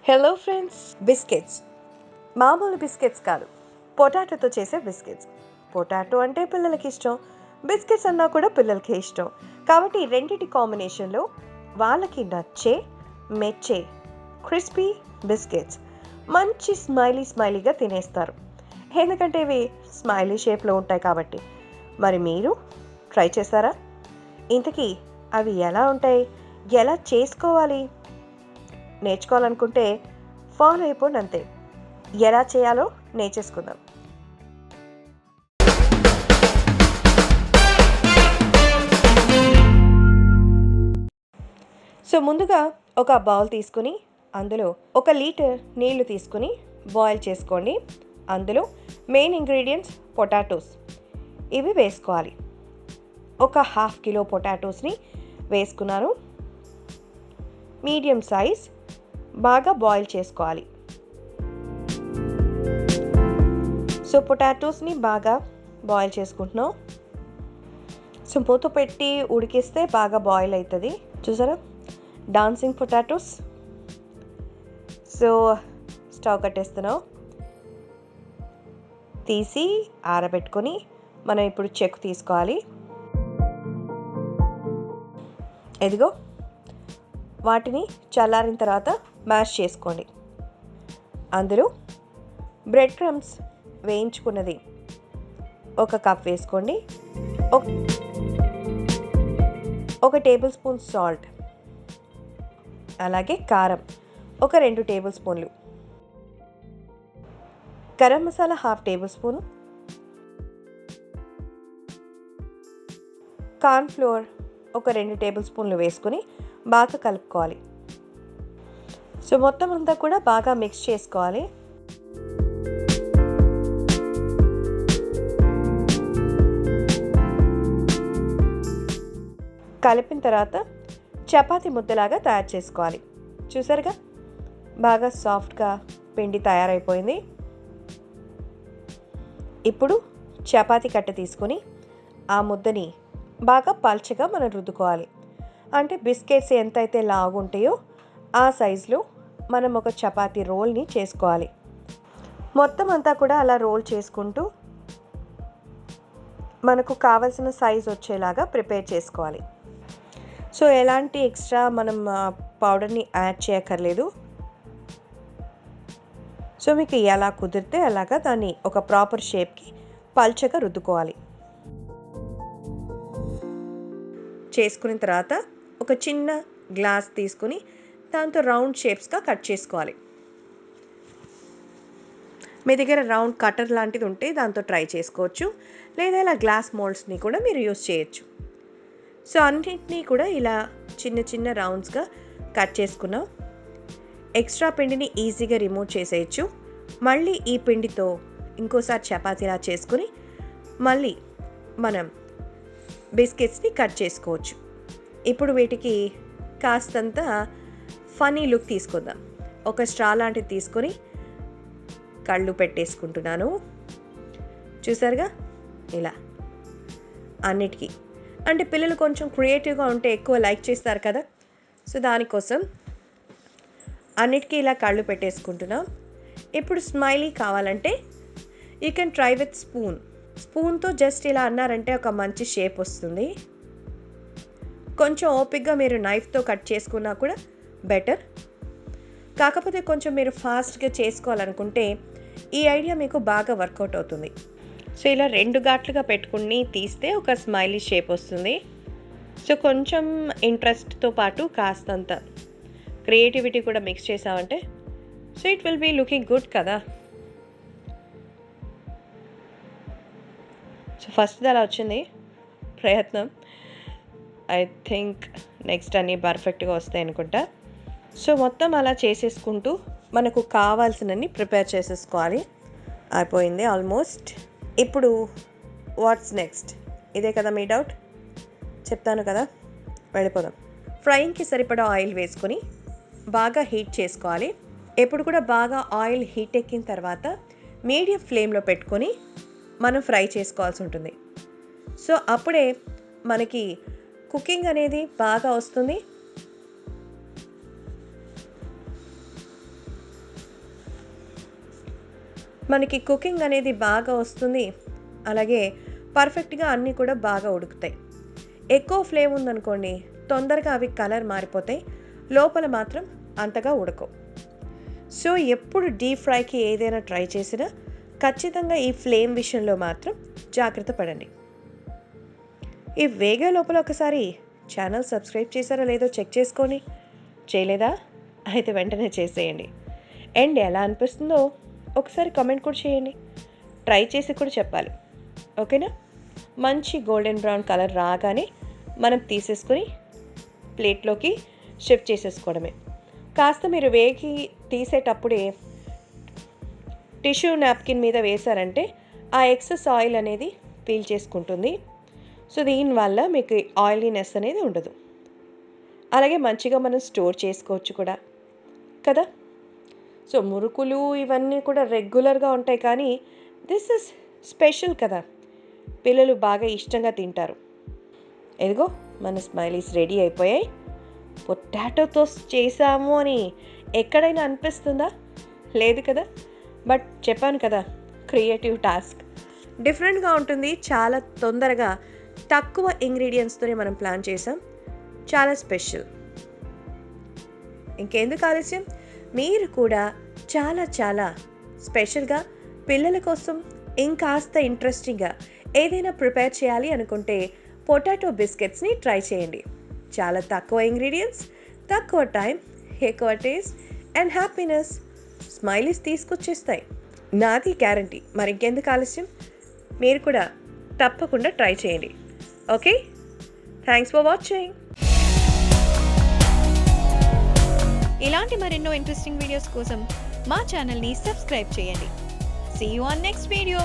Hello friends, biscuits మామూలు biscuits కాదు, పొటాటోతో చేసే బిస్కెట్స్. పొటాటో అంటే పిల్లలకి ఇష్టం, బిస్కెట్స్ అన్నా కూడా పిల్లలకి ఇష్టం. కాబట్టి ఈ రెండింటి కాంబినేషన్లో వాళ్ళకి నచ్చే మెచ్చే క్రిస్పీ బిస్కెట్స్ మంచి స్మైలీగా తినేస్తారు. ఎందుకంటే ఇవి స్మైలీ షేప్లో ఉంటాయి కాబట్టి. మరి మీరు ట్రై చేస్తారా? ఇంతకీ అవి ఎలా ఉంటాయి, ఎలా చేసుకోవాలి నేర్చుకోవాలనుకుంటే ఫాలో అయిపోండి అంతే. ఎలా చేయాలో నేర్చేసుకుందాం. సో ముందుగా ఒక బౌల్ తీసుకుని అందులో 1 లీటర్ నీళ్లు తీసుకుని బాయిల్ చేసుకోండి. అందులో మెయిన్ ఇంగ్రీడియంట్స్ పొటాటోస్, ఇవి వేసుకోవాలి. ఒక 1/2 కిలో పొటాటోస్ని వేసుకున్నాను. మీడియం సైజ్, బాగా బాయిల్ చేసుకోవాలి. సో పొటాటోస్ని బాగా బాయిల్ చేసుకుంటున్నాం. సో మూత పెట్టి ఉడికిస్తే బాగా బాయిల్ అవుతుంది. చూసారా, డాన్సింగ్ పొటాటోస్. సో స్టవ్ కట్టేస్తున్నాం. తీసి ఆరబెట్టుకొని మనం ఇప్పుడు చెక్కు తీసుకోవాలి. ఇదిగో, వాటిని చల్లారిన తర్వాత మ్యాష్ చేసుకోండి. అందులో బ్రెడ్ క్రమ్స్ వేయించుకున్నది 1 కప్ వేసుకోండి. 1 టేబుల్ స్పూన్ సాల్ట్, అలాగే కారం 2 టేబుల్ స్పూన్లు, garam masala 1/2 table spoon, corn flour 2 table స్పూన్లు వేసుకొని బాగా కలుపుకోవాలి. సో మొత్తం అంతా కూడా బాగా మిక్స్ చేసుకోవాలి. కలిపిన తర్వాత చపాతీ ముద్దలాగా తయారు చేసుకోవాలి. చూసారుగా, బాగా సాఫ్ట్గా పిండి తయారైపోయింది. ఇప్పుడు చపాతీ కట్ట తీసుకొని ఆ ముద్దని బాగా పల్చగా మనం రుద్దుకోవాలి. అంటే బిస్కెట్స్ ఎంతైతే లావు ఉంటాయో ఆ సైజులో మనం ఒక చపాతీ రోల్ని చేసుకోవాలి. మొత్తం అంతా కూడా అలా రోల్ చేసుకుంటూ మనకు కావలసిన సైజు వచ్చేలాగా ప్రిపేర్ చేసుకోవాలి. సో ఎలాంటి ఎక్స్ట్రా మనం పౌడర్ని యాడ్ చేయక్కర్లేదు. సో మీకు ఎలా కుదిరితే అలాగా దాన్ని ఒక ప్రాపర్ షేప్కి పల్చగా రుద్దుకోవాలి. చేసుకున్న తర్వాత ఒక చిన్న గ్లాస్ తీసుకుని దాంతో రౌండ్ షేప్స్గా కట్ చేసుకోవాలి. మీ దగ్గర రౌండ్ కటర్ లాంటిది ఉంటే దాంతో ట్రై చేసుకోవచ్చు, లేదా ఇలా గ్లాస్ మోల్డ్స్ని కూడా మీరు యూస్ చేయొచ్చు. సో అన్నింటినీ కూడా ఇలా చిన్న చిన్న రౌండ్స్గా కట్ చేసుకున్నాం. ఎక్స్ట్రా పిండిని ఈజీగా రిమూవ్ చేసేయచ్చు. మళ్ళీ ఈ పిండితో ఇంకోసారి చపాతీలా చేసుకుని మళ్ళీ మనం బిస్కెట్స్ని కట్ చేసుకోవచ్చు. ఇప్పుడు వీటికి కాస్తంత ఫనీ లుక్ తీసుకుందాం. ఒక స్ట్రా లాంటిది తీసుకొని కళ్ళు పెట్టేసుకుంటున్నాను. చూసారుగా, ఇలా అన్నిటికీ. అంటే పిల్లలు కొంచెం క్రియేటివ్గా ఉంటే ఎక్కువ లైక్ చేస్తారు కదా. సో దానికోసం అన్నిటికీ ఇలా కళ్ళు పెట్టేసుకుంటున్నాం. ఇప్పుడు స్మైలీ కావాలంటే యూ కెన్ ట్రై విత్ స్పూన్తో జస్ట్ ఇలా అన్నారంటే ఒక మంచి షేప్ వస్తుంది. కొంచెం ఓపిక్గా మీరు నైఫ్తో కట్ చేసుకున్నా కూడా బెటర్. కాకపోతే కొంచెం మీరు ఫాస్ట్గా చేసుకోవాలనుకుంటే ఈ ఐడియా మీకు బాగా వర్కౌట్ అవుతుంది. సో ఇలా 2 ఘాట్లుగా పెట్టుకుని తీస్తే ఒక స్మైలీ షేప్ వస్తుంది. సో కొంచెం ఇంట్రెస్ట్తో పాటు కాస్తంత క్రియేటివిటీ కూడా మిక్స్ చేసామంటే so it will be looking good కదా. సో ఫస్ట్ది అలా వచ్చింది ప్రయత్నం. ఐ థింక్ నెక్స్ట్ అన్నీ పర్ఫెక్ట్గా వస్తాయి అనుకుంటా. సో మొత్తం అలా చేసేసుకుంటూ మనకు కావాల్సినన్ని ప్రిపేర్ చేసేసుకోవాలి. అయిపోయింది ఆల్మోస్ట్. ఇప్పుడు వాట్స్ నెక్స్ట్, ఇదే కదా మీ డౌట్. చెప్తాను కదా, వెళ్ళిపోదాం. ఫ్రైయింగ్కి సరిపడా ఆయిల్ వేసుకొని బాగా హీట్ చేసుకోవాలి. ఎప్పుడు కూడా బాగా ఆయిల్ హీట్ ఎక్కిన తర్వాత మీడియం ఫ్లేమ్లో పెట్టుకొని మనం ఫ్రై చేసుకోవాల్సి ఉంటుంది. సో అప్పుడే మనకి కుకింగ్ అనేది బాగా వస్తుంది. మనకి కుకింగ్ అనేది బాగా వస్తుంది. అలాగే పర్ఫెక్ట్గా అన్నీ కూడా బాగా ఉడుకుతాయి. ఎక్కువ ఫ్లేమ్ ఉందనుకోండి, తొందరగా అవి కలర్ మారిపోతాయి, లోపల మాత్రం అంతగా ఉడకవు. సో ఎప్పుడు డీప్ ఫ్రైకి ఏదైనా ట్రై చేసినా ఖచ్చితంగా ఈ ఫ్లేమ్ విషయంలో మాత్రం జాగ్రత్త పడండి. ఈ వేగే లోపల ఒకసారి ఛానల్ సబ్స్క్రైబ్ చేశారో లేదో చెక్ చేసుకొని, చేయలేదా అయితే వెంటనే చేసేయండి. అండ్ ఎలా అనిపిస్తుందో ఒకసారి కామెంట్ కూడా చేయండి. ట్రై చేసి కూడా చెప్పాలి, ఓకేనా? మంచి గోల్డెన్ బ్రౌన్ కలర్ రాగానే మనం తీసేసుకొని ప్లేట్లోకి షిఫ్ట్ చేసేసుకోవడమే. కాస్త మీరు వేగి తీసేటప్పుడే టిష్యూ నాప్కిన్ మీద వేశారంటే ఆ ఎక్సెస్ ఆయిల్ అనేది పీల్ చేసుకుంటుంది. సో దీనివల్ల మీకు ఆయిలీనెస్ అనేది ఉండదు. అలాగే మంచిగా మనం స్టోర్ చేసుకోవచ్చు కూడా కదా. సో మురుకులు ఇవన్నీ కూడా రెగ్యులర్గా ఉంటాయి, కానీ దిస్ ఇస్ స్పెషల్ కదా, పిల్లలు బాగా ఇష్టంగా తింటారు. ఎదిగో మన స్మైలీస్ రెడీ అయిపోయాయి. పొటాటోతో చేసాము అని ఎక్కడైనా అనిపిస్తుందా? లేదు కదా. బట్ చెప్పాను కదా, క్రియేటివ్ టాస్క్ డిఫరెంట్గా ఉంటుంది. చాలా తొందరగా తక్కువ ఇంగ్రీడియంట్స్తోనే మనం ప్లాన్ చేసాం. చాలా స్పెషల్. ఇంకెందుకు ఆలస్యం, మీరు కూడా చాలా చాలా స్పెషల్గా పిల్లల కోసం ఇంకాస్త ఇంట్రెస్టింగ్గా ఏదైనా ప్రిపేర్ చేయాలి అనుకుంటే పొటాటో బిస్కెట్స్ని ట్రై చేయండి. చాలా తక్కువ ఇంగ్రీడియంట్స్, తక్కువ టైం, ఎక్కువ టేస్ట్ అండ్ హ్యాపీనెస్ స్మైలీస్ తీసుకొచ్చేస్తాయి. నాది గ్యారంటీ. మరి ఇంకెందుకు ఆలస్యం, మీరు కూడా తప్పకుండా ట్రై చేయండి. Okay, thanks for watching. ఇలాంటి మరెన్నో ఇంట్రెస్టింగ్ వీడియోస్ కోసం మా ఛానల్ని సబ్స్క్రైబ్ చేయండి. See you on next video.